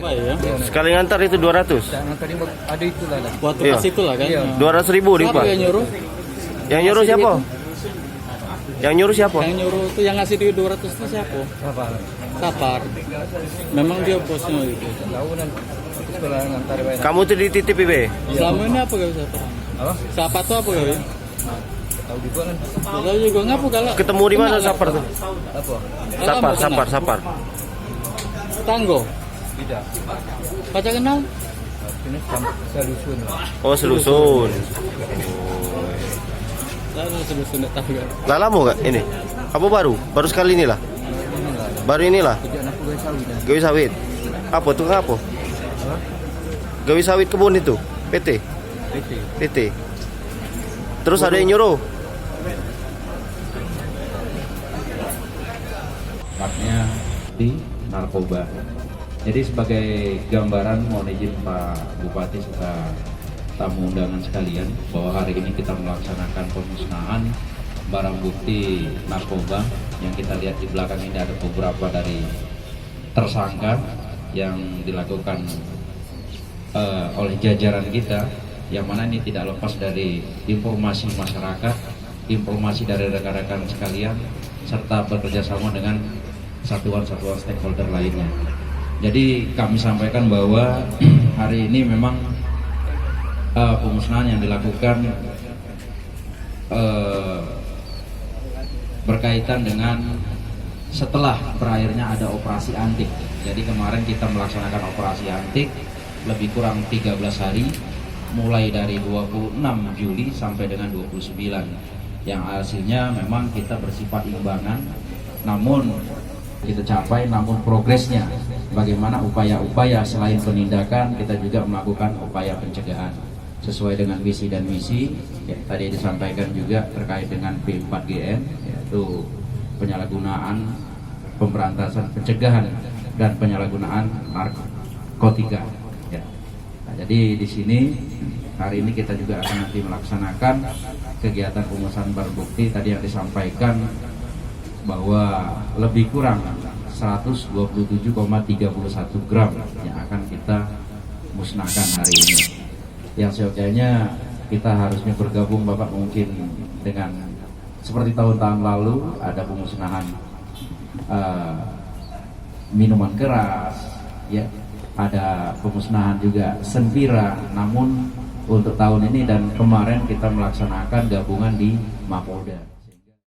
Pak ya. Sekali ngantar itu 200. Tadi ada itulah. Waktu Iya. pas itulah kan. Iya. 200.000 nih, Siapa Pak. yang nyuruh? Yang nyuruh siapa? Yang nyuruh siapa? Yang nyuruh itu yang ngasih duit 200 itu siapa? Apa? Sapar. Memang dia bosnya itu. Tahu nanti setelah ngantar bayar. Kamu tuh dititip Be. Selama ini apa gak Sapar? Apa? Sapar tuh apa gak? Tahu juga kan? Tahu juga ngapa kalau Ketemu di mana Sapar tuh? Apa? Sapar. Tanggo. Tidak. Pacar kenal? Ini selusun. Oh, selusun. Saya sudah tahu kan. Lah lama gak ini? Apa baru? Baru sekali inilah. Baru inilah. Kerjaan aku guys sawit. Gawi sawit. Apa tuh apa? Gawi sawit kebun itu. PT. PT. Terus ada yang nyuruh. Tepatnya di narkoba. Jadi sebagai gambaran mohon izin Pak Bupati serta tamu undangan sekalian bahwa hari ini kita melaksanakan pemusnahan barang bukti narkoba. Yang kita lihat di belakang ini ada beberapa dari tersangka yang dilakukan oleh jajaran kita, yang mana ini tidak lepas dari informasi masyarakat, informasi dari rekan-rekan sekalian, serta bekerjasama dengan satuan-satuan stakeholder lainnya. Jadi kami sampaikan bahwa hari ini memang pemusnahan yang dilakukan berkaitan dengan setelah berakhirnya ada operasi antik. Jadi kemarin kita melaksanakan operasi antik lebih kurang 13 hari, mulai dari 26 Juli sampai dengan 29, yang hasilnya memang kita bersifat imbangan, namun kita capai, namun progresnya bagaimana upaya-upaya selain penindakan, kita juga melakukan upaya pencegahan sesuai dengan visi dan misi yang tadi disampaikan juga terkait dengan P4GN, yaitu penyalahgunaan, pemberantasan, pencegahan dan penyalahgunaan narkotika. Ya. Nah, jadi di sini hari ini kita juga akan nanti melaksanakan kegiatan pemusnahan barang bukti tadi yang disampaikan bahwa lebih kurang 127,31 gram yang akan kita musnahkan hari ini. Yang seyogyanya kita harusnya bergabung Bapak mungkin dengan seperti tahun-tahun lalu ada pemusnahan minuman keras, ya, ada pemusnahan juga senpira. Namun untuk tahun ini dan kemarin kita melaksanakan gabungan di Mapolda.